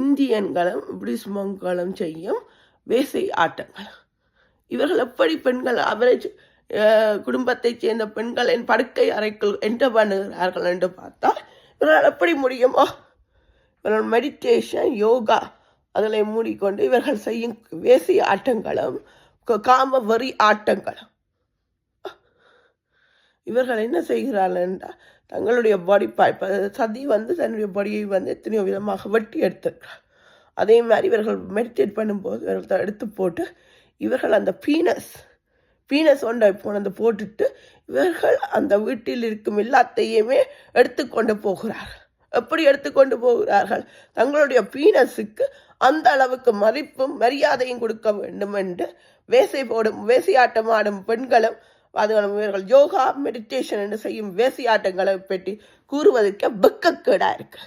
இந்தியன்களும் Buddhist மங்களும் செய்யும் வேசை ஆட்டங்கள். இவர்கள் எப்படி பெண்கள் அவரேஜ் குடும்பத்தைச் சேர்ந்த பெண்களின் படுக்கை அறைக்குள் என்டர் பண்ணுகிறார்கள் என்று பார்த்தால் இவர்கள் எப்படி முடியுமோ இவர்கள் மெடிடேஷன் யோகா அதில் மூடிக்கொண்டு இவர்கள் செய்யும் வேசி ஆட்டங்களும் காம வெறி ஆட்டங்களும். இவர்கள் என்ன செய்கிறார்கள் என்றால் தங்களுடைய பாடி சதி தன்னுடைய பாடியை எத்தனையோ விதமாக வெட்டி எடுத்திருக்கிறார். அதே மாதிரி இவர்கள் மெடிடேட் பண்ணும்போது இவர்கள் எடுத்து போட்டு இவர்கள் அந்த பீனஸ் ஒன்றை போனது போட்டுட்டு இவர்கள் அந்த வீட்டில் இருக்கும் எல்லாத்தையுமே எடுத்துக்கொண்டு போகிறார்கள். எப்படி எடுத்துக்கொண்டு போகிறார்கள்? தங்களுடைய பீனஸுக்கு அந்த அளவுக்கு மதிப்பும் மரியாதையும் கொடுக்க வேண்டும் என்று வேசியாட்டம் ஆடும் பெண்களும் இவர்கள் யோகா மெடிடேஷன் என்று செய்யும் வேசியாட்டங்களை பற்றி கூறுவதற்கு வெக்கக்கேடா இருக்கு.